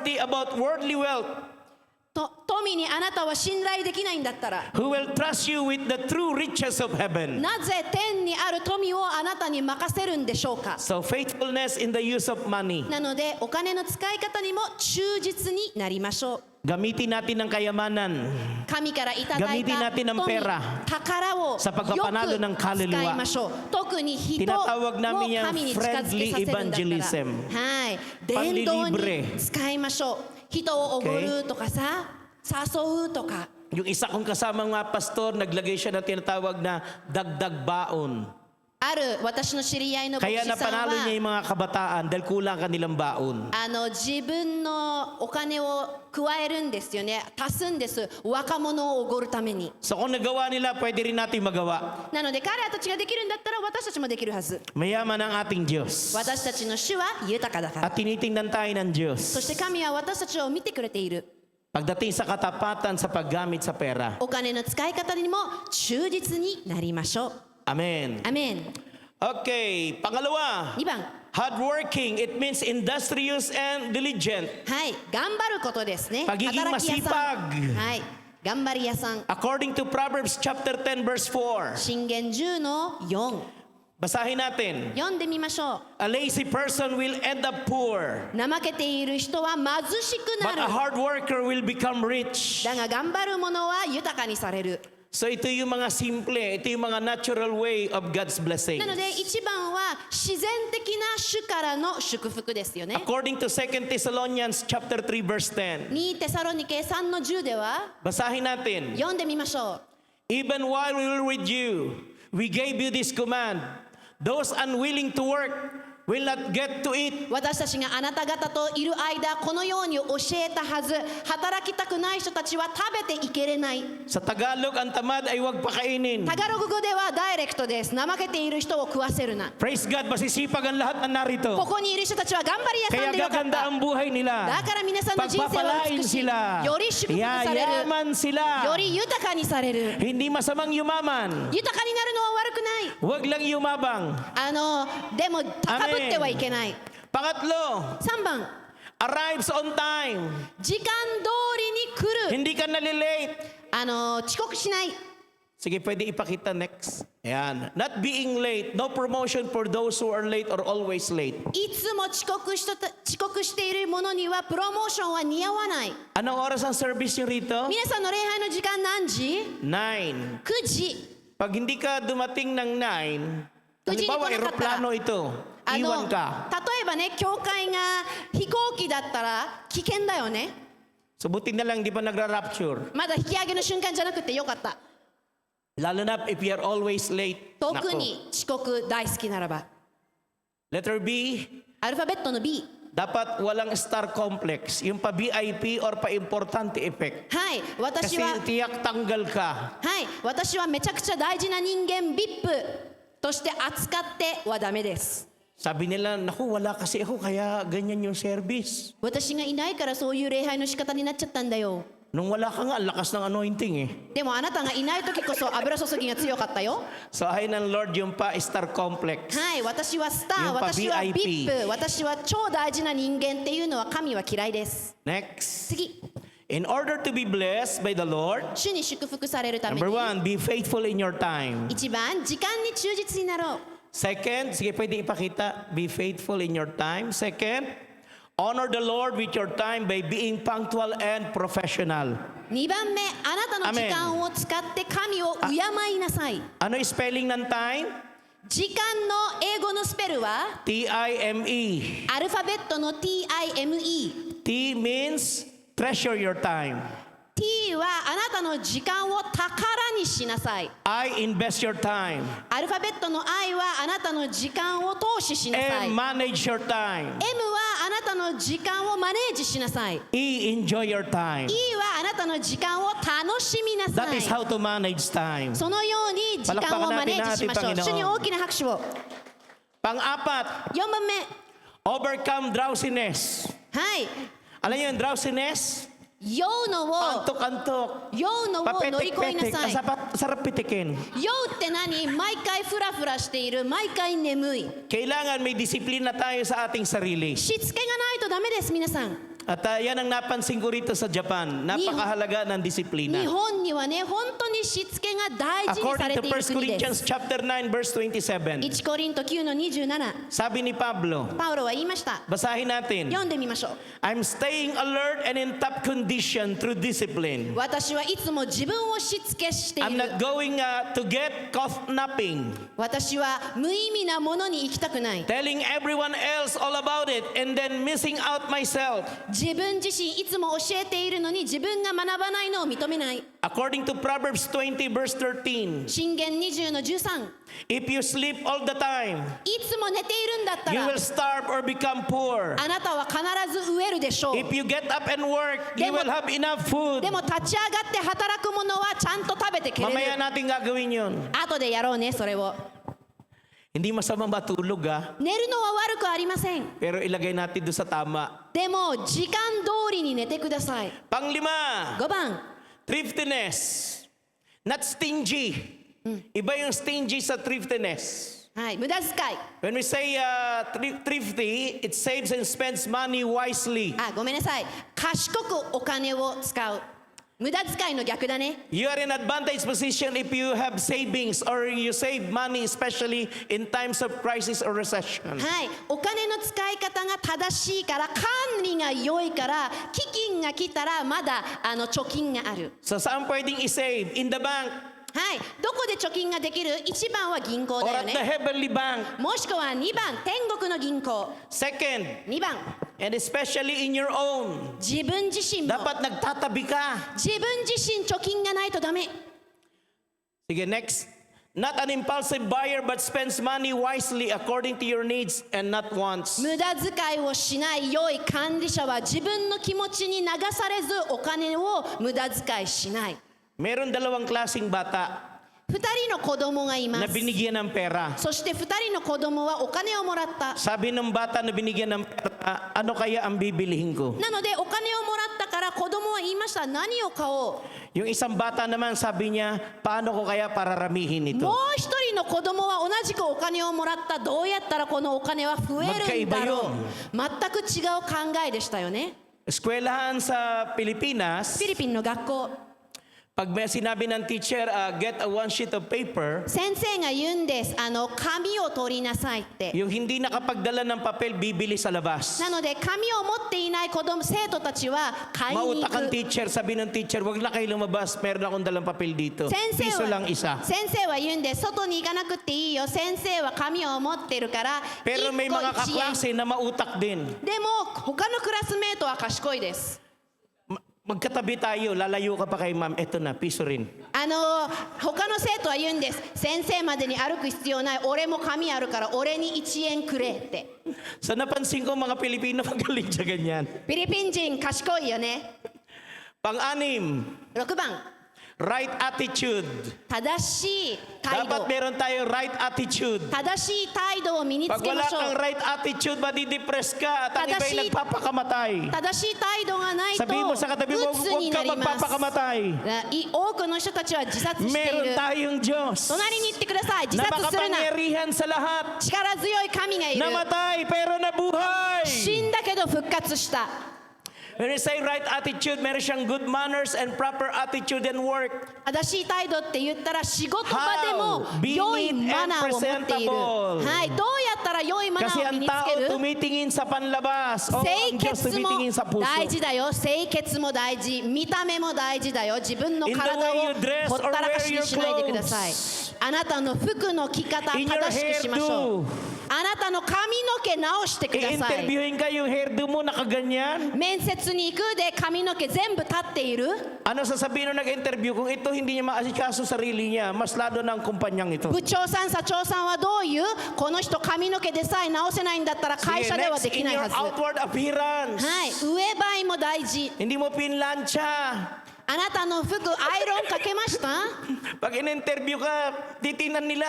trustworthy about worldly wealth, 富にあなたは信頼できないんだったら、 who will trust you with the true riches of heaven? なぜ天にある富をあなたに任せるんでしょうか。 So faithfulness in the use of money. なのでお金の使い方にも忠実になりましょう。 Gamitin natin ang kayamanan 神からいただい Gamitin た natin ang 富、 pera 宝をよく sa pagpapanalo ng 使 kaluluwa. いましょう。特に人を Tinatawag namin yang 神に近づけさせるんだったら、 friendly evangelism. はい、伝道に Panlilibre. 使いましょう。人をおごるとかさ、誘うとか。 Yung isa kong kasamang mga pastor, naglagay siya ng tinatawag na dagdag baon. ある私の知り合いの牧 Kaya 師さん napanalo niya は yung mga kabataan dahil kulang kanilang baon. 自分のお金を加えるんですよね。足すんです。若者をおごるために。 So kung nagawa nila, pwede rin natin magawa. なので彼らたちができるんだったら私たちもできるはず。 Mayaman ang ating Diyos. 私たちの主は豊かだから。 At tinitingnan tayo ng そして Diyos. 神は私たちを見てくれている。 Pagdating sa katapatan sa paggamit sa pera. お金の使い方にも忠実になりましょう。 Amen. アメン。 Okay, pangalawa. 2番。 Hardworking, it means industrious and diligent. はい、頑張ることですね。 Pagiging 働き屋さん。 masipag. はい、頑張り屋さん。 According to Proverbs chapter 10 verse 4. 箴言10の4。 Basahin natin. 読んでみましょう。 A lazy person will end up poor, 怠けている人は貧しくな but a る。 hard worker will become rich. だが頑張る者は豊かにされる。 So ito yung mga simple, ito yung mga natural way of God's blessing. なので一番は自然的な主からの祝福ですよね。 According to 2 Thessalonians chapter 3 verse 10. 2テサロニケ3の10では Basahin natin. 読んでみましょう。 Even while we were with you, we gave you this command. Those unwilling to work will not get to eat. 私たちがあなた方といる間このように教えたはず、働きたくない人たちは食べていけれない。 Sa Tagalog, ang tamad ay huwag pakainin. タガログ語ではダイレクトです。怠けている人を食わせるな。 Praise God, masisipag ang lahat na こ narito. こにいる人たちは頑張り屋さ Kaya んでよかっ gaganda た。 ang buhay だ nila. から皆さんの人生は Pagpapalain 美しい。 sila. より祝福される。 Yayaman sila. より豊かにされる。 Hindi masamang yumaman. 豊かになるのは悪くない。 Huwag lang yumabang. でも高ぶってはいけない。 Pangatlo, 3番、 arrives on time. 時間通りに来る。 Hindi ka nalilate. 遅刻しない。 Sige, pwede ipakita next. Ayan. Not being late. No promotion for those who are late or always late. いつも遅刻している者にはプロモーションは似合わない。 Anong oras ang service nyo rito? 皆さんの礼拝の時間何時 9. ？9時。 Pag hindi ka dumating ng 9, halimbawa, aeroplano ito. 例 Iwan ka. えばね、教会が飛行機だったら危険だよね。 So, buti na lang, di pa nagra-rapture. まだ引き上げの瞬間じゃなくてよかった。 Lalo na if you're always late. 特 Nako. に遅刻大好きならば。 Letter B, アルファベットの B。 dapat walang star complex. Yung pa-VIP or pa-importante effect. はい、私 Kasi は tiyak tanggal ka. はい、私はめちゃくちゃ大事な人間 VIP として扱ってはダメです。 Sabi nila, naku, wala kasi ako, kaya ganyan yung service. 私がいないからそういう礼拝の仕方になっちゃったんだよ。 Nung wala ka nga, ang lakas ng anointing eh. でもあなたがいない時こそ油注ぎが強かったよ。 So ayon ng Lord yung pa-star complex. はい、私はスター、yung pa 私は VIP VIP、私は超大事な人間っていうのは神は嫌いです Next. 次、 In order to be blessed by the Lord, 主に祝福されるため number に 1, be faithful in your time. 一番時間に忠実になろう。 Second, sige pwede ipakita, be faithful in your time. Second, honor the Lord with your time by being punctual and professional. 2番目、あなたの時間を使って神を敬いなさい。 Ano yung spelling ng time? 時間の英語のスペルは T-I-M-E. アルファベットの TIME。 T means treasure your time. T はあなたの時間を宝にしなさい。 I invest your time. アルファベットの I はあなたの時間を投資しなさい。 M, M は manage your time. あなたの時間をマネージしなさい。 E, enjoy your time. E はあなたの時間を楽しみなさ That い。 is how to manage time. そのように時間をマネージしましょう。 Palakpakan natin natin, Panginoon. 主に大きな拍手を。Pang-apat, 4番目。 overcome drowsiness. はい。 Alam niyo yung drowsiness? 酔うのを、 Antok-antok. 酔うのを乗り越えな Papetik-petik. さい。 Sarap pitikin. 酔うって何？毎回フラフラしている、毎回眠い。 Kailangan may disiplina tayo sa ating sarili. しつけがないとダメです、皆さん。At yan ang napansin ko rito sa Japan. Napakahalaga ng disiplina. 日本にはね本当にしつけが大事にさ According れ to ている 1 国で Corinthians す chapter 9 verse 27, 1コリント9の27sabi ni Pablo, パウロは言いました basahin natin, 読んでみましょう I'm staying alert and in top condition through discipline. 私はいつも自分をしつけしてい I'm る not going to get caught napping, 私は無意味なものに行きたくない telling everyone else all about it and then missing out myself. 自分自身いつも教えているのに自分が学ばないのを認めない According to Proverbs 20 verse 13, 箴言20の13 if you sleep all the time, いつも寝ているんだった you ら will starve or become poor. あなたは必ず飢えるでしょう If you get up and work, you will have enough food. でも立ち上がって働くものはちゃんと食べてけれ Mamaya る natin gagawin yun. 後でやろうねそれを Hindi masama matulog寝るのは悪くありません pero ilagay natin doon sa tama. でも時間通りに寝てください Panglima, 5番 thriftiness. Not stingy. Iba yung stingy sa thriftiness. はい無駄遣い When we say thrifty, it saves and spends money wisely. あごめんなさい賢くお金を使う無駄遣いの逆だね You are in advantage position if you have savings or you save money, especially in times of crisis or recession. はいお金の使い方が正しいから管理が良いから基金が来たらまだ貯金がある So saan pwedeng i-save? In the bank はいどこで貯金ができる1番は銀行 or だよ at the ね heavenly bank. もしくは2番天国の銀行 Second, 2番 and especially in your own, 自分自身も dapat nagtatabi ka. 自分自身貯金がないとダメ Sige, next. Not an impulsive buyer but spends money wisely according to your needs and not wants. 無駄遣いをしない良い管理者は自分の気持ちに流されずお金を無駄遣いしない Meron dalawang klaseng bata 2人の子供がいま na す binigyan ng pera. そして2人の子供はお金をもらった Sabi ng bata na binigyan ng pera, ano kaya ang bibilihin ko? なのでお金をもらったから子供は言いました何を買お Yung isang bata naman sabi niya, paano ko kaya pararamihin う ito? もう一人の子供は同じくお金をもらったどうやったらこのお金は増えるんだろう全く違う考えでしたよね Eskwelahan sa Pilipinas, フィリピンの学校 pag may sinabi ng teacher, get a one sheet of paper, 先生が言うんです紙を取りなさいって yung hindi nakapagdala ng papel, bibili sa labas. なので紙を持っていない生徒たちは買いに行 Mautak ang く teacher, sabi ng teacher, wag na kayo lumabas, meron akong dalang papel dito. 先生 Piso は lang isa. 先生は言うんです外に行かなくていいよ先生は紙を持ってるから Pero 1 may 個 mga 1円 kaklase na mautak din. でも他のクラスメートは賢いです Magkatabi tayo, lalayo ka pa kay ma'am, eto na, piso rin. 他の生徒は言うんです先生までに歩く必要ない俺も紙あるから俺に1円くれって Sa napansin ko, mga Pilipino magaling sa ganyan. フィリピン人賢いよね Pang-anim, 6番 right attitude. 正しい態 Dapat 度 meron tayo right attitude. 正しい態度を身につ Pag けま wala しょ kang う right attitude, madidepress ka at ang iba'y Tadashi- nagpapakamatay. 正しい態度がないと Sabihin mo sa katabi mo, 鬱 huwag に ka なります magpapakamatay. 多くの人たちは自殺してい Meron る tayong Diyos 隣に行ってください自 na 殺するな makapangyarihan sa lahat. 力強い神がいる Namatay pero nabuhay. 死んだけど復活した When we say right attitude, meron siyang good manners and proper attitude and work. 正しい態度って言ったら仕事場でも How? Be 良い neat マナーを持っている and presentable. はいどうやったら良いマナ Kasi ーを身 ang につけ tao る tumitingin sa panlabas. O ang 清 Diyos 潔も tumitingin sa puso. 大事だよ清潔も大事見た目も大事だよ自分の In the 体 way を you dress ほったらかし or wear your にしないでください clothes. あなたの服の着方 In your 正しくしましょう hairdo. あなたの髪の毛直してください I-interviewin ka yung hairdo mo nakaganyan. 面接に行くで髪の毛全部立っている Ano sasabihin nung nag-interview kung ito hindi niya maasikaso sarili niya, mas lalo ng kumpanyang ito. 部長さん社長さんはどういうこの人髪の毛でさえ直せないんだったら会 Sige, 社では next, でき in ない your はず outward appearance. はい上映えも大事 Hindi mo pinlansya. あなたの服アイロンかけました Pag in-interview ka, titingnan nila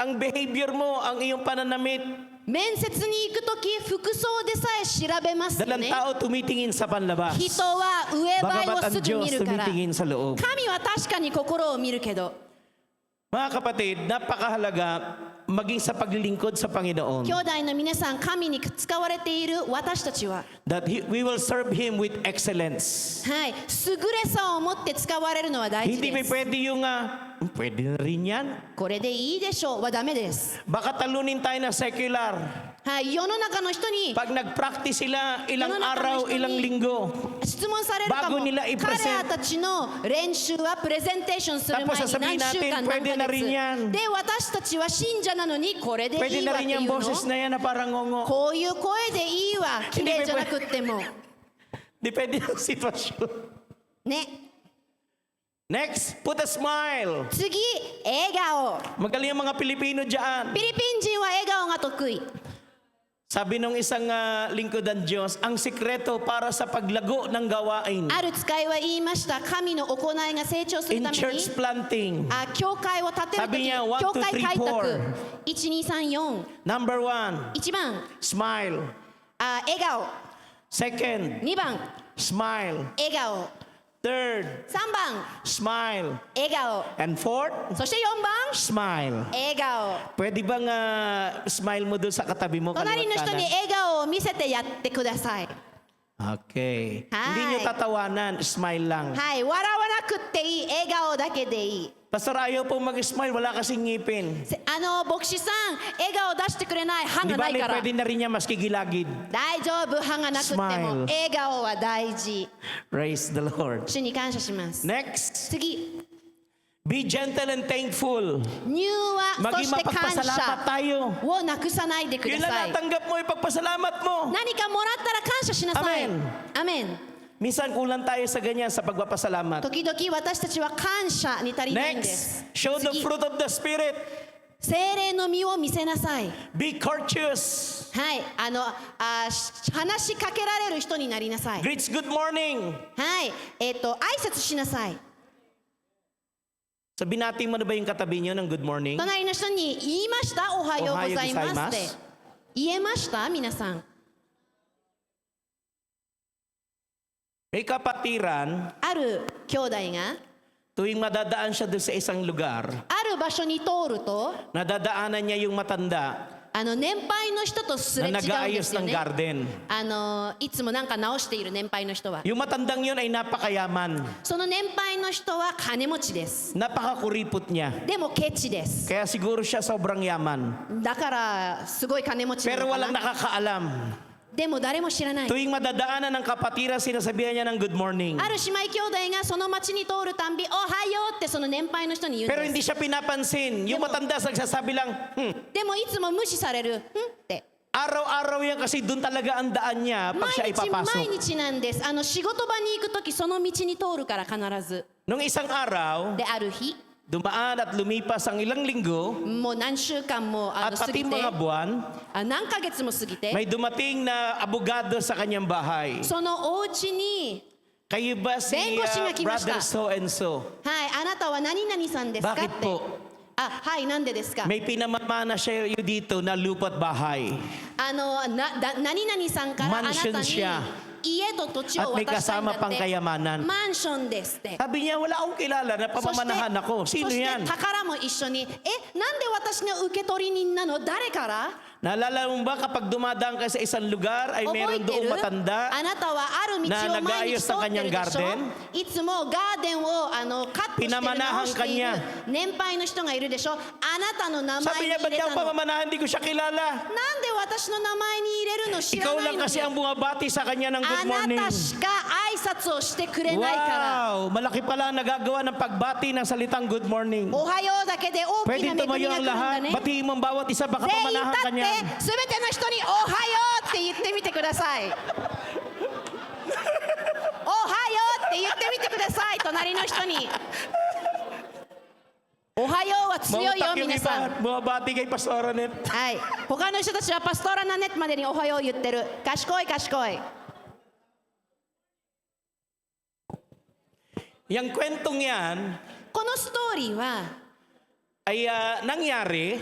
ang behavior mo, ang iyong pananamit. 面接に行くとき服装でさえ調べますよ Dalang ね tao tumitingin sa panlabas. 人は上映え Bagamat を ang すぐ Diyos 見るから tumitingin sa loob. 神は確かに心を見るけど Mga kapatid, napakahalaga maging sa paglilingkod sa Panginoon. 兄弟の皆さん、神に使われている私たちは、 That we will serve Him with excellence. はい、優れさを持って使われるのは大事 Hindi です。 pwede yung, pwede na rin yan. これでいいでしょうはダメです。 Baka talunin tayo na secular. はい、世の中の人に Pag nag-practice sila ilang Ano na araw, kami, ilang linggo. 質問されるかも。 Bago nila 彼 i-present. らたちの練習はプレゼンテーションする前 Tapos に sasabihin 何週 natin, 間 pwede 何 na ヶ rin 月 yan. で、私たちは信者なのにこれでい Pwede い na わって rin いう yung の。 boses na yan na parang ngongo. こういう声でいいわ、綺麗じゃなくっても Depende sa sitwasyon. ね。 Next, put a smile. 次、笑顔。 Magaling ang mga Pilipino dyan. フィリピン人は笑顔が得意。 Sabi nung isang lingkudan Diyos, ang sikreto para sa paglago ng gawain ある使いは言いました。神の行いが成長する in ために church planting. 教会を建てるとき、sabi niya, 1, 教会 2, 3, 開拓4 1234 Number 1, 1番 smile. 笑顔 Second, 2番 smile. 笑顔 Third, 3番 smile. 笑顔 And fourth, そして4番 smile. 笑顔 Pwede bang smile mo doon sa katabi mo? 隣の kaliwat 人に kanan? 笑顔を見せてやってください Okay. Hi. Hindi nyo tatawanan, smile lang. はい笑わなくっていい笑顔だけでいい Pastor, ayaw po mag-smile, wala kasing ngipin. 牧師さん笑顔出してくれない歯 Di が ba, ないから pwede na rin niya maski gilagid. 大丈夫歯がなくっても Smile. 笑顔は大事 Praise the Lord. 主に感謝します Next, 次 be gentle and thankful. 柔和そ Maging して感 mapagpasalamat 謝 tayo. をなくさないでくだ Yun lang さい natanggap mo, ipagpasalamat mo. 何かもらったら感謝しなさい Amen. アメン Minsan kulang tayo sa ganyan sa pagpapasalamat. 時々私たちは感謝に足りないんです Next, show the 次 fruit of the Spirit. 精霊の実を見せなさい Be courteous. はい話しかけられる人になりなさい Greets good morning. はい挨拶しなさい Sabi natin mo na ba yung katabi nyo ng good morning? 隣の人に言いましたおはようございますって言えました皆さん May kapatiran, ある兄弟が tuwing madadaan siya doon sa isang lugar, ある場所に通ると nadadaanan niya yung matanda 年配の人とすれ違うんで na nag-aayos すよ ng ね garden. いつもなんか直している年配の人は Yung matandang yun ay napakayaman. その年配の人は金持ちです Napakakuripot niya. でもケチです Kaya siguro siya sobrang yaman. だからすごい金持ちな Pero のか walang な nakakaalam. でも誰も知らない Tuwing madadaanan ng kapatiran, sinasabihan niya ng good morning. ある姉妹兄弟がその町に通るたんびおはようってその年配の人に言 Pero うんで hindi す siya pinapansin. Yung matanda nagsasabi lang, でもいつも無視されるって araw-araw yan kasi doon talaga ang daan niya pag siya 毎日 ipapasok. 毎日なんです仕事場に行く時その道に通るから必ず Nung isang araw, である日 dumaan at lumipas ang ilang linggo もう何週間も at 過 pati ぎて mga buwan, 何ヶ月も過ぎて may dumating na abogado sa kanyang bahay. そのお家に Kayo ba si 弁護士が来ました。 brother so and so? はいあなたは何々さんですかって Bakit po? はいなんでですか May pinamamana siya dito na lupa't bahay. 何々さんからあなた Mansion に siya. 家と土地を At may 渡したいん kasama だ pang って kayamanan. マンションですって Sabi niya, wala akong kilala na そして pamamanahan ako. そ Sino して yan? 宝も一緒になんで私が受取人なの誰から Naalala mo ba kapag dumadaan ka sa isang lugar ay 覚 meron えて doong る matanda あなたはある道を毎日通ってるでしょ いつもガーデンをカットしてる直している年配の人がいるでしょあなたの名 Sabi 前に niya, 入 ba't れ ka たの pamamanahan? Hindi ko siya kilala. なんで私の名前に入れるの知ら Ikaw ない lang の kasi ang bumabati sa kanya ng あ good な morning. たしか挨拶をしてくれないから Wow! Malaki pala ang nagagawa ng pagbati ng salitang good morning. おはようだけで大き Pwede な恵み tumayo が ang 来るんだ lahat. ね Batiin mo ang bawat isa. Baka 全員 pamanahan 立 ka って niya. すべての人におはようって言ってみてくださいおはようって言ってみてください隣の人におはようは強いよ Mautak yung 皆さん iba. Bumabati kay Pastor Anet. はい他の人たちはパストラナネットまでにおはよう言ってる賢い賢い Yang kwentong yan このストーリーは ay nangyari.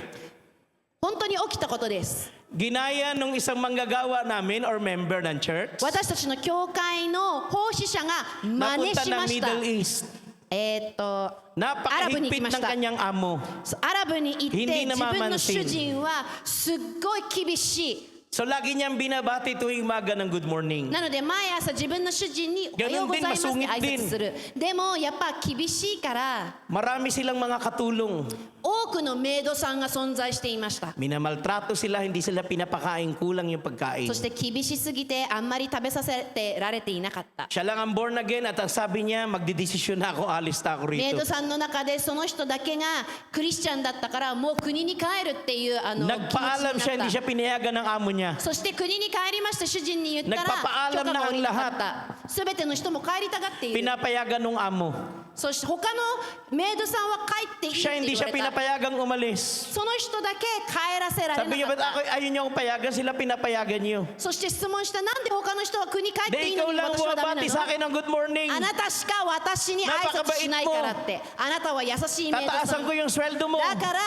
本当に起きたことです Ginaya nung isang manggagawa namin or member ng church. 私たちの教会の奉仕者が真似 Napunta し ng ました Middle East. アラブに行き Napakahigpit まし ng た。 kanyang amo. アラブに行って Hindi 自分の主 namamansin. 人はすっごい厳しい。 So lagi niyang binabati tuwing umaga ng good morning. なので毎朝自分の主人におはようございますって挨拶する。でもやっぱ厳しいから Marami silang mga katulong. 多くのメイドさんが存在していました。 Minamaltrato sila, hindi sila pinapakain, kulang yung pagkain. そして厳しすぎてあんまり食べさせてられていなかった。 Siya lang ang born again at ang sabi niya, magdidesisyon na ako, alis na ako メイ rito. ドさんの中でその人だけがクリスチャンだったからもう国に帰るっていう気持ち Nagpaalam siya, にな hindi った。 siya pinayagan ng amo niya. そして国に帰りました主人に言ったら Nagpapaalam 許可が下りなか na っ ang た。すべての人も帰りたがっている。 Pinapayagan ng amo. そして他のメイドさんは帰っていいって Siya 言 hindi わ siya れた。 pinapayagang umalis. その人だけ帰らせられ Sabi niya, な ba't かっ ako, た。 ayun niyo akong payagan, sila pinapayagan niyo. そして質問したなんで他の人は国帰ってい De い ikaw のに lang 私はダメ bumabati な sa の？ akin ng good morning. あなたしか私に挨拶しないからって。あなたは優しいメイドさ Tataasan ん。 ko yung sweldo mo. だから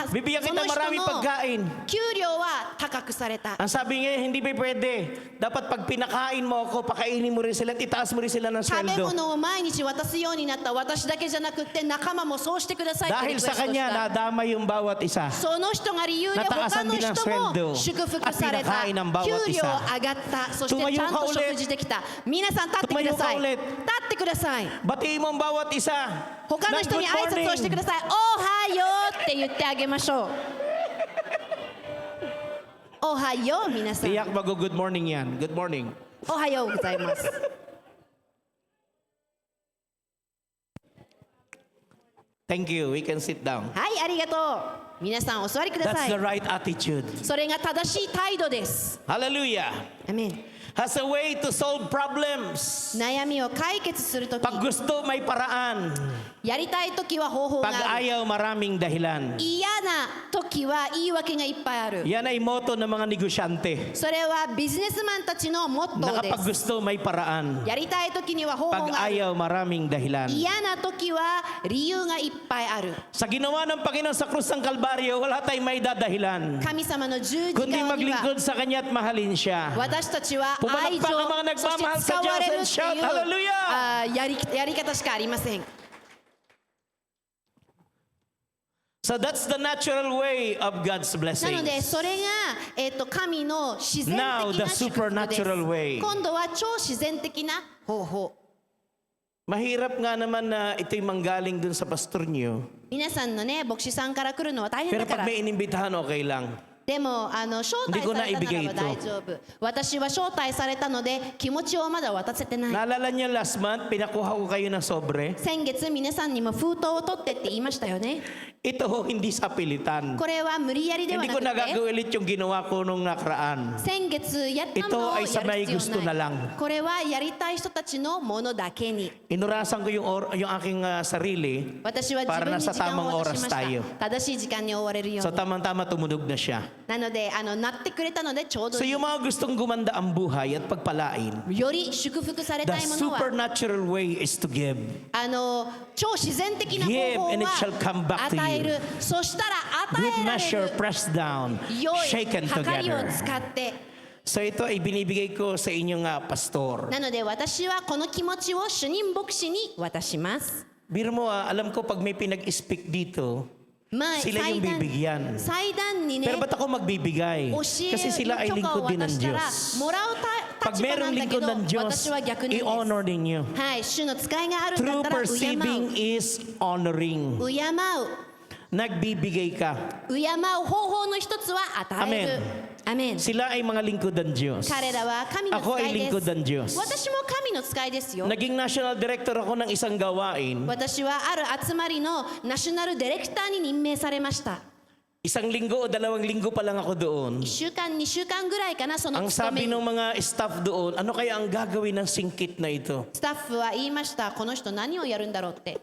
そ Bibigyan kita の maraming 人の pagkain. 給料は高くされた。 Ang sabi niya, hindi pa pwede. Dapat pag pinakain mo ako, pakainin mo rin sila, at itaas mo rin sila ng 食べ sweldo. 物を毎日渡すようになった私だけじゃなくって仲間もそうしてくださいってリ Dahil クエ sa ストし kanya, た。 nadama yung bawat isa. その人が理由で他 Nataasan の din ang 人 sweldo も祝福された。 at pinakain ng bawat 給料 isa. 上がった。そして Tumayo ちゃん ka と ulit. 食事できた。皆さん立ってください。 Tumayo ka 立 ulit. ってください。 Batiin mo ang bawat isa. 他の ng 人 good に挨拶をしてくだ morning. さい。おはようって言ってあげましょう。おはよう皆さん。 Tiyak mag-good morning yan. Good morning. おはようございます。 Thank you. We can sit down. はい、ありがとう。皆さんお座りくだ That's さ the い。 right attitude. それが正しい態度です。 Hallelujah. アメン。 Has a way to solve problems. 悩みを解決するとき、 Pag gusto, may paraan. やりたいときは方法が Pag ある。 ayaw, maraming dahilan. 嫌なときは言い訳がいっぱいある。 Yan ay motto ng mga negosyante. それはビジネスマンたちのモット Na ーで kapag す。 gusto, may paraan. やりたいときには方法 Pag がある。 ayaw, maraming dahilan. 嫌なときは理由がいっぱいある。 Sa ginawa ng Panginoon sa krus ng Kalbaryo, wala tayong may dadahilan. 神様の十字 Kundi 架には maglingkod sa Kanya at mahalin siya. 私たちは愛情 Pumalakpak ang mga そして nagmamahal 使 sa われる Diyos and って shout, いう Hallelujah! やり方しかありません。 So that's the natural way of God's なので blessings. それが、神の自然 Now, 的 the な祝福です supernatural way. 今度は超自然的な方法。 Mahirap nga naman na ito'y manggaling dun sa pastor niyo. 皆さんのね牧師さんから来るのは大変 Pero だか pag ら。 may inimbitahan, okay lang. でも招待 Hindi ko されたなら naibigay ば ito. 大丈夫。私は招待されたので気持ちをまだ渡せてない。 Naalala niyo last month, pinakuha ko kayo ng sobre. 先月皆さんにも封筒を取ってって言いましたよね。 Ito ho, hindi sa pilitan. これは無理やりでは Hindi な ko くて nagagawin ulit yung ginawa ko nung nakaraan. 先月やったのを Ito ay sa や may る gusto 必要 na ない lang. これはやりたい人たちのものだけに Inurasan ko yung aking sarili 私は自 para 分に nasa 時間 tamang を渡 oras しました tayo. 正しい時間に終われるよ So うに tamang-tama tumunog na siya. なのでなってくれたのでちょうど So いい yung mga gustong gumanda ang buhay at pagpalain, より祝福され the たいものは supernatural way is to give. 超自然的な Give 方法 and it shall come は back to 与え you. るそしたら Good 与えら measure, れる pressed down, 良い shaken 計りを together. 使って So ito ay binibigay ko sa inyong pastor. なので私はこの気持ちを主任牧師に渡します。 Biro mo alam ko pag may pinag-speak dito, まあ sila yung bibigyan. 祭壇にね Pero ba't ako magbibigay? 教 Kasi え sila ay る許可を lingkod din 渡 ng したら Diyos. もらう Pag 立場な merong んだけ lingkod ど ng Diyos, 私は逆なんです。 i-honor ninyo. はい、主の使いがあるんだ True ったら敬 perceiving う。 is honoring. 敬う。 Nagbibigay ka. 敬う方法の一つは与える。アメン。 Sila ay mga lingkod ng Diyos. 彼らは神の Ako 使 ay いで lingkod す。 ng Diyos. 私も神の使いですよ。 Naging national director ako ng isang gawain. 私はある集まりのナショナルディレクターに任命されました。 Isang linggo o 2 linggo pa lang ako doon. 1週間、2週間ぐらいかな、その Ang 勤め sabi に ng mga staff doon, ano kaya ang gagawin ng singkit na ito? スタッフは言いました。この人何をやるんだろうって。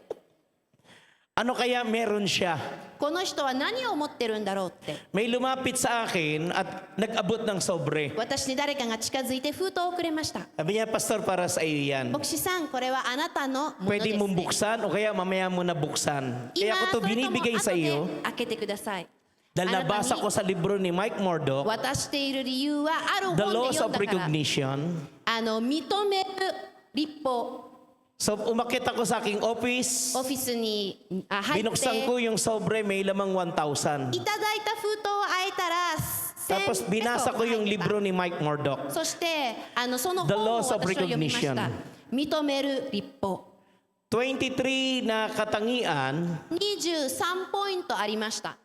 Ano kaya meron siya? この人は何を持ってるんだろうって。 May lumapit sa akin at nag-abot ng sobre. 私に誰かが近づいて封筒をくれました。 Sabi niya, Pastor, para sa iyo yan. 牧師さん、これはあなたのものです、 Pwede ね。 mong buksan o kaya mamaya mo na buksan. 今 Kaya ko そ to れとも binibigay 後 sa で iyo 開けてください。 dahil あなた nabasa に ko sa libro ni Mike Murdoch, 渡している理由はある The 本で Laws 読ん of だから。 Recognition. 認める立法。So umakit ako sa aking office, オフィスに入って binuksan ko yung sobre, may lamang 1,000. いただいた封筒を開いたら Tapos 1000 binasa ko yung ペソが入ってた libro ni Mike Murdoch. そしてその The 本を Laws of 私は読みました Recognition. 認める立法23 na katangian 23ポイントありました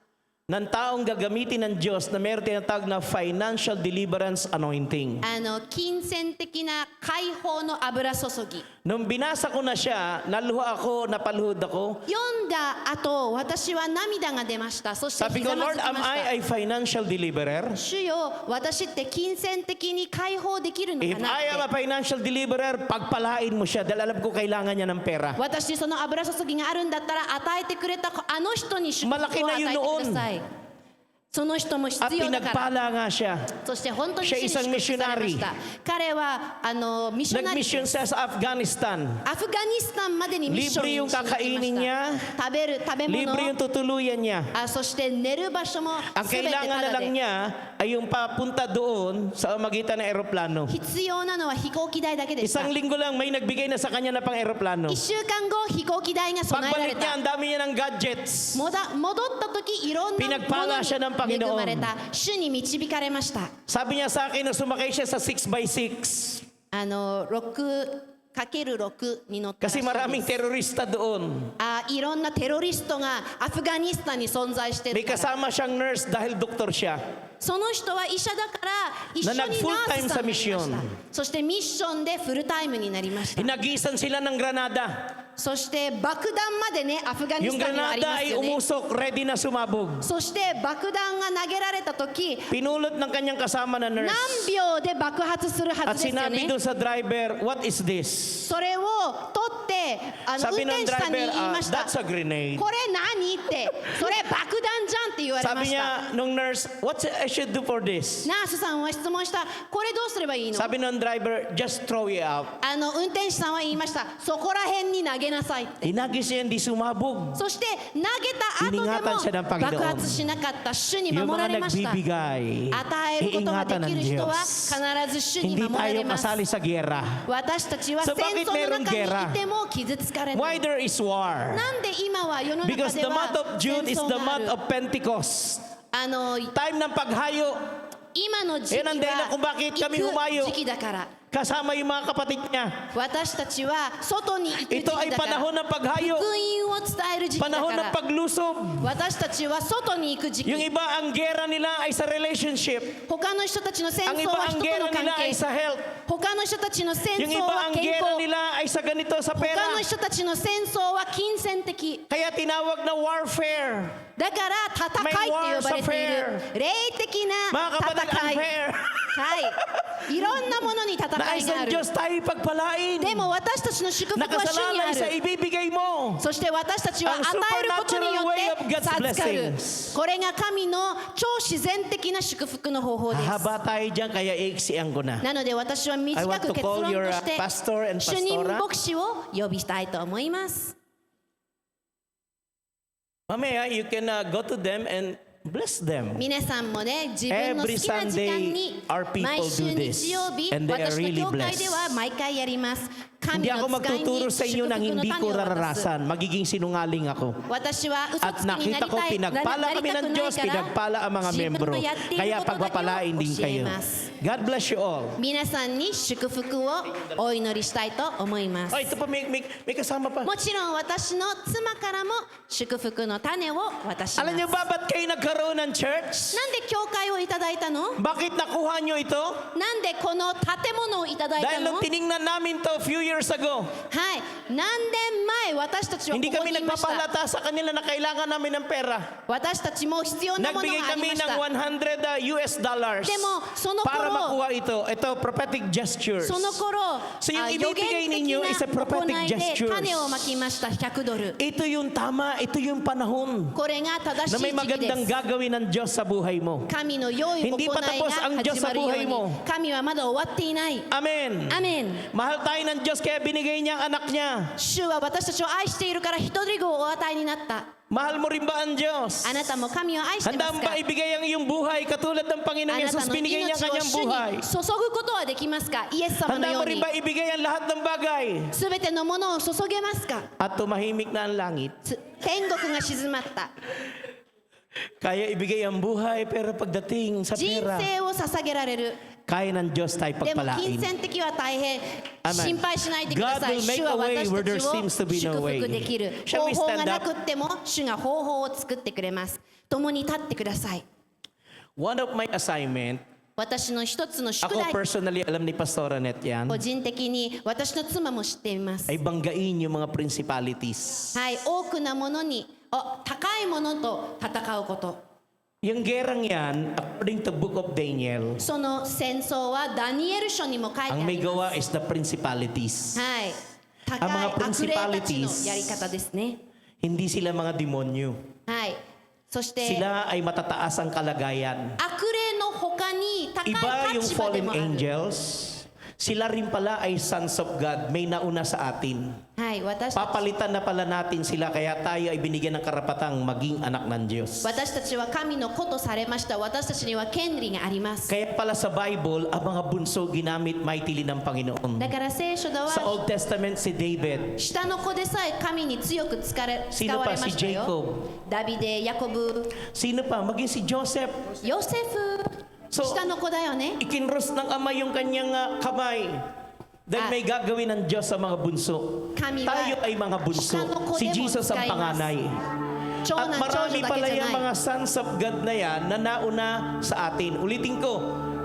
ng taong gagamitin ng Diyos na meron tinatawag na financial deliverance anointing. 金銭的な解放の油注ぎ Nung binasa ko na siya, naluha ako, napaluhod ako. 読んだ後私は涙が出ましたそして Sabi ひ ko, ざま Lord, ずき am ました I a financial deliverer? 主よ私って金銭的に解放できるの If かな I am a って financial deliverer, pagpalain mo siya dahil alam ko kailangan niya ng pera. 私にその油注ぎがあるんだったら与えてくれたあの人に祝福を与えてくださいその人も At 必要だから pinagpala nga siya. そして本当に主 Siya に isang 祝福されま missionary. した彼はミッショナリー Nag-mission です siya sa Afghanistan. アフガニスタンまでにミッション Libre に yung 行きま kakainin した niya. 食べ Libre 物 yung tutuluyan niya. そして寝る場所も Ang 全て kailangan タ na ダ lang で niya ay yung papunta doon sa magitan ng eroplano. 必要なのは飛行機代だけでした Isang linggo lang may nagbigay na sa kanya na pang eroplano. 1週間後飛行機代が備えられ Pagbalik niya, た ang dami niya ng gadgets. 戻った時いろんなもの Pinagpala siya ng に恵 Panginoon. まれた主に導かれました Sabi niya sa akin na sumakay siya sa 6x6. 6×6 に乗ったらし Kasi いです maraming terorista doon. いろんなテロリストがアフガニスタンに存在して May るから kasama siyang nurse dahil doktor siya. その人は医者だから一緒にナース nag-full さ time んになりま sa mission. したそしてミッションでフルタイムになりました Hinagisan sila ng granada. そして爆弾までねアフガニ Yung スタンにはありま granada す ay よね umusok, ready na sumabog. そして爆弾が投げられた時 Pinulot ng kanyang kasama na 何 nurse. 秒で爆発するは At ずですよ sinabi ね doon sa driver, what is this? それを取って運 Sabi ng 転手さんに driver, 言いました that's a grenade. これ何ってそれ爆弾じゃんって言われま Sabi した niya nung nurse, what I should do for this? ナースさんは質問したこれどうすればいいの Sabi ng driver, just throw it out. 運転手さんは言いましたそこら辺に投げなさい Hinagis niya, hindi sumabog. そして投げた後で Iningatan siya ng も Panginoon. 爆発しなかった主に Yung 守ら mga れました nagbibigay, 与えることがで iingatan き ng る人は Diyos. 必ず主に Hindi 守ら tayo れます kasali sa giyera. 私たちは So 戦 bakit 争の merong 中に gera? いても傷つかれな Why い there is war? なんで今は世の中 Because で the month は of June 戦 is 争 the があ month る of Pentecost. あの Time ng paghayo. 今の時期 Yan ang dahilan は kung bakit 行 kami humayo. く時期だから Kasama yung mga kapatid niya. 私たちは外に行く時 Ito 期 ay だから panahon ng 福 paghayo. 音を伝える時期だ Panahon か ng ら paglusob. 私たちは外に行く時 Yung 期 iba, ang gera nila ay sa relationship. 他の人たちの戦 Ang 争 iba, は ang 人と gera の関 nila ay 係 sa health. 他の人たちの戦 Yung 争 iba, は ang 健 gera 康 nila ay sa ganito, sa 他 pera. の人たちの戦争は金銭的 Kaya tinawag na warfare. だから戦いって呼ばれている霊的 Mga な kapatid, 戦い unfair. はいいろんなものに戦 Nais いがあ ng る Diyos tayo pagpalain. でも私たちの祝福は主にあ Nakasalalay sa る ibibigay mo. そして私たちは Ang 与えることによ supernatural way of って God's 授かる blessings. これが神の超自然的な祝福の方法です Haba tayo dyan, kaya iiksian ko na. なので私は I 短 want く to 結 call 論 your として pastor and 主任 pastora. 牧師を呼びたいと思います Mamaya, you can go to them and bless them. 皆さんもね自分の好 Every きな時間 Sunday, に our people 毎週 do this, 日曜日 and they are 私の really 教会では blessed. 毎回やります神 Hindi の ako 使いに magtuturo 祝 sa inyo 福 ng の hindi 種 ko を渡す naranasan. Magiging sinungaling ako. 私は嘘 At つきにな nakita り ko, たい pinagpala なり kami た ng くな Diyos, いから pinagpala ang mga 自分 membro. のやってい Kaya ることだ pagpapalain け din を教え kayo. ます God bless you all. 皆さんに祝福をお祈りしたいと思います Oh, ito pa, may kasama pa. もちろん私の妻からも祝福の種を渡します Alam niyo ba ba't kayo nagkaroon ng church? なんで教会をいただいたの Bakit nakuha niyo ito? なんでこの建物をいただいた Dahil の nung tiningnan namin to a few years ago, はい何年前私たちはこ hindi こ kami にいました nagpapahalata sa kanila na kailangan namin ng pera. 私たちも必要なもの Nagbigay があり kami ました ng $100 でもその para 頃 makuha ito. Ito, prophetic gestures. その頃 So yung 予 ibibigay 言 ninyo 的 is a な prophetic 行いで gestures. 種をまきました100ドル Ito yung tama, ito yung panahon これが正し na い may 時期で magandang す gagawin ng Diyos sa buhay mo. 神の良い行い Hindi が pa tapos ang Diyos 始まるよう sa buhay mo. に神はまだ終わっていない Amen. アメン Mahal tayo ng Diyos kaya binigay niya ang anak niya. 主は私たちを愛しているから一人子をお与えになった。 Mahal mo rin ba ang Diyos? あなたも神を愛してま Handa す mo か？ ba ibigay ang iyong buhay katulad ng あ Panginoong な Yesus たの binigay niya 命を kanyang 主 buhay? に注ぐことはできますか？イエス様の Handa よ mo う rin に ba ibigay ang lahat ng bagay? すべてのものを注げますか？ At tumahimik na ang langit. 天国が静まった。 Kaya ibigay ang buhay pero pagdating sa 人 pera, 生を捧げられる。 kaya ng Diyos tayo でも pagpalain. 金銭的は大変 Amen. 心配しないでくださ God い。 will make 主は a way 私 where た there ちを seems to be 祝 no 福 way. できる。 Shall 方 we 法が stand な up? くっても主が方法を作ってくれます。共に立ってください。 One of my assignment, 私の一つの宿 ako 題、 personally, alam ni Pastora Net yan, 個人的に私の妻も知っています。 ay banggain yung mga principalities. はい、多くのものに、高いものと戦うこと。 Yung gerang yan, according to Book of Daniel, その戦争はダニエル書にも書いてあ ang may りま gawa is the principalities. す。はい、高 Ang い mga 悪霊たちの principalities やり方ですね。 Hindi sila mga demonyo. はい、そして Sila ay matataas ang kalagayan. 悪霊の他に高 Iba い yung 立場で fallen もある。 angels. Sila rin pala ay sons of God. May nauna sa atin. はい、私たち Papalitan na pala natin sila kaya tayo ay binigyan ng karapatang maging anak ng Diyos. 私たちは神の子とされました。私たちには権利があります。 Kaya pala sa Bible, ang mga bunso ginamit mightily ng Panginoon. だから聖書で Sa は Old Testament si David, 下の子でさえ神に強く使われ Sino ま pa? し Si たよ。 Jacob. ダビデ、ヤコブ、 Sino pa? Maging si Joseph. ヨセフ、 So, 下の子だよね。 ikinros ng ama yung kanyang kamay. Dahil may gagawin ng Diyos sa mga bunso. Kami ba- Tayo ay mga bunso. Shita no ko Si demo Jesus ang tsukaimasu. panganay. 長 At 男、長 marami 女だけ pala じゃ yung ない。 mga sons of God na yan na nauna sa atin. Ulitin ko,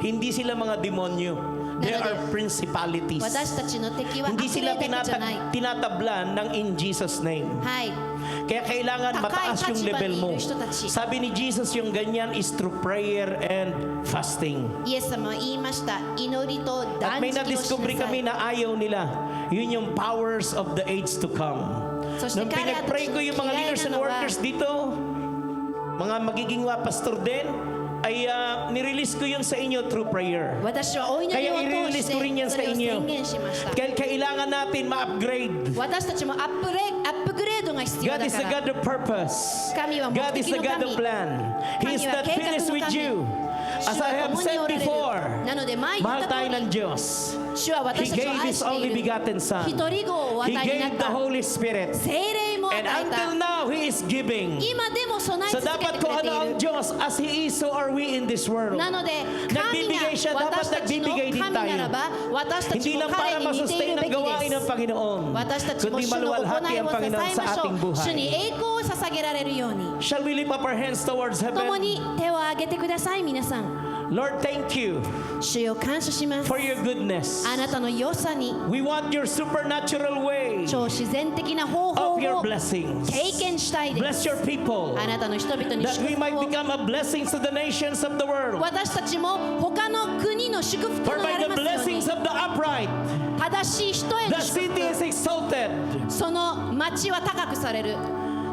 hindi sila mga demonyo. They Nanode. are principalities. 私たちの敵は悪 Hindi 霊 sila だけじゃない。 tinatablan ng in Jesus name. はい。 Kaya kailangan Takay mataas yung tachiba level ni mo. Kristo tachi. Sabi ni Jesus, yung ganyan is through prayer and fasting. イエス様は言いました。祈りと At 断 may 食をし na-discover なさ kami い。 na ayaw nila. Yun yung powers of the age to come. So, Nung si Kari at pinag-pray ko yung mga Kigaya leaders and na nawa. workers dito, mga magiging pastor din, ay nirelease ko yun sa inyo through prayer. 私はお祈り Kaya を通 i-release し ko rin て yan そ sa れを inyo. 宣言しました。 Kaya kailangan natin ma-upgrade. 私たちもアップグレードが必要 God だ is か the ら。 God of purpose. 神は目 God is 的 the の God 神。 of plan. He is 神は not 計画 finished の with 神。 you. 主 As I は have 共に said おられる。 before, なので前言っ mahal た tayo 通 ng り、 Diyos. 主は He 私たちを gave 愛 His して only いる。 begotten Son. 一人子をお与 He えにな gave っ the た。 Holy Spirit. 聖霊も与 And え until た。 now, He is giving. 今でも備え So 続け dapat てく kung れて ano い ang る。 Diyos, as He is, so are we in this world. なので神 Nagbibigay siya, が dapat 私たちの nagbibigay din 神な tayo. らば私たち Hindi も lang para 彼に似てい masustain るべ ang き gawain で ng す。 Panginoon, 私たちも kundi 主の行 maluwalhati い ang を支 Panginoon え sa ましょ ating う。主 buhay. に栄光を捧げられるように。 Shall we lift up our hands towards 共 heaven? に手を挙げてください皆さん。 Lord, thank you 主よ感謝します。 for your goodness. あなたの良さに We want your supernatural way 超自然的な方法 of your を経 blessings. 験したいです Bless your people あなたの人々に that 祝 we might 福を become a blessing to the nations of the world. 私たちも他の国の祝福 For とな by り the ますように blessings of the upright, 正しい人へ the の祝 city is 福 exalted. その町は高くされる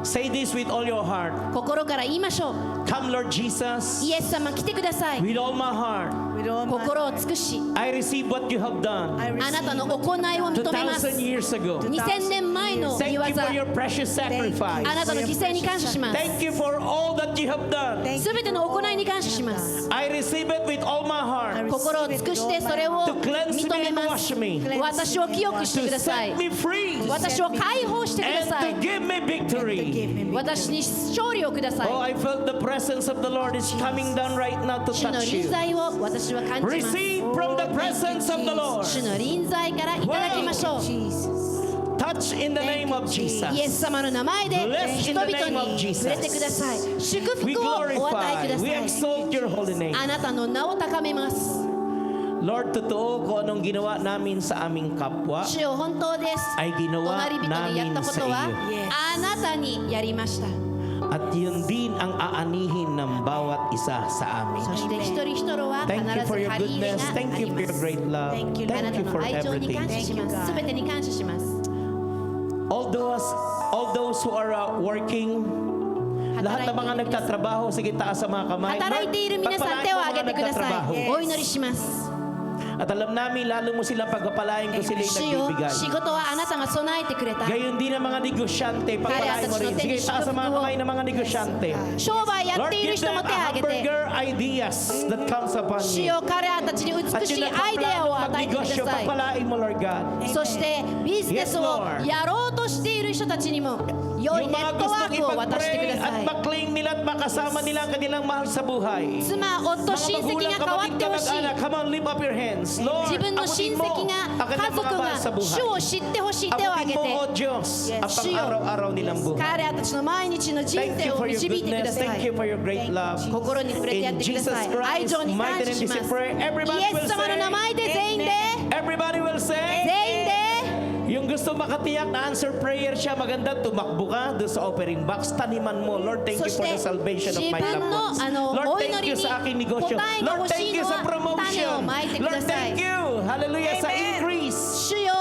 Say this with all your heart. 心から言いましょう Come, Lord Jesus, イエス様来てください with all my heart. With all my 心を尽くし I receive what you have done I あなたの receive 行いを認めます 2,000 years ago. 2000年前の Thank 見業 you for your precious sacrifice. あなたの犠牲に感謝します Thank you for all that you have done. Thank すべての行いに感謝します I receive it with all my heart 心を尽くしてそれを to cleanse 認 me め and ます wash me, 私を清くしてく to ださ set い me free, 私を解放してくだ and さい to give me and to give victory. me 私に勝利をくださ Oh, い I felt the presence of the Lord is coming down right now to 主の touch 臨 you. 在を私は感じます Receive from the presence of the Lord. 主の臨在からいただきましょう Jesus. Touch in the name of イエ Jesus. ス様の名前で Bless 人 in 々 the name of に Jesus. 触れてください祝 We 福をお与え glorify, くだ we さい exalt your holy name. あなたの名を高めます Lord, totoo kung anong ginawa namin sa aming kapwa 主よ本当です ay ginawa 隣人にやった namin こ sa とは iyo. あなたにやりました At yun din ang aanihin ng bawat isa sa amin. そして一人一人は必 Thank you ず for your 借り入れ goodness. があ Thank you り for ま your す great love. Thank you, あな Thank た you の for 愛情に everything. 感謝します Thank you, God. すべてに感謝します All those who are working, lahat ng mga nagtatrabaho, sige taas sa mga kamay. 働いている皆さん手を挙げてくださいお祈りします At alam namin, lalo mo silang pagpapalain kung sila 主 yung よ nagbibigay. 仕事はあなたが備えてくれた Gayon din ang mga negosyante, pagpalain mo rin. Sige, taas ang mga kamay ng mga negosyante. 商売やっ Lord, ている give 人 them も a 手を挙げて hamburger ideas that comes upon 主 you. よ彼らたちに美 At しい yung アイデアを与えてくだ magnegosyo, さい pagpalain mo, Lord God. そしてビジネス Yes, を Lord. やろうとしている人たちにも良い Yung ネ mga ットワー gustong クを渡してく ipag-pray ださ at い makling nila at makasama nila ang kanilang mahal sa buhay. 妻、夫、 Mga 親戚 magulang, が変わっ kapatid, てほしい kamag-anak, come on, lift up your hands. Lord, 自分の親 abutin 戚 mo が ang 家 kanilang 族 mga mahal が sa 主 buhay. を知ってほしい手を挙 Abutin げ mo, て O Diyos, ang Yes, Lord. pang-araw-araw nilang buhay. 彼らたちの毎日の人 Thank 生 you を for your 導いてくだ goodness. さ Thank い you for your great love. 心に触れてやっ In てくだ Jesus さい愛 Christ, 情に mighty 感謝 name し is ます prayer. イ Everybody エ will ス様の名 say, 前で全員で everybody will say, 全員で yung gusto makatiyak na answer prayer siya, maganda, tumakbo ka doon sa offering box, taniman mo. Lord, thank you for the salvation of my loved ones. Lord, thank you sa aking negosyo. Lord, thank you sa promotion. Lord, thank you. Hallelujah, sa increase. 主よ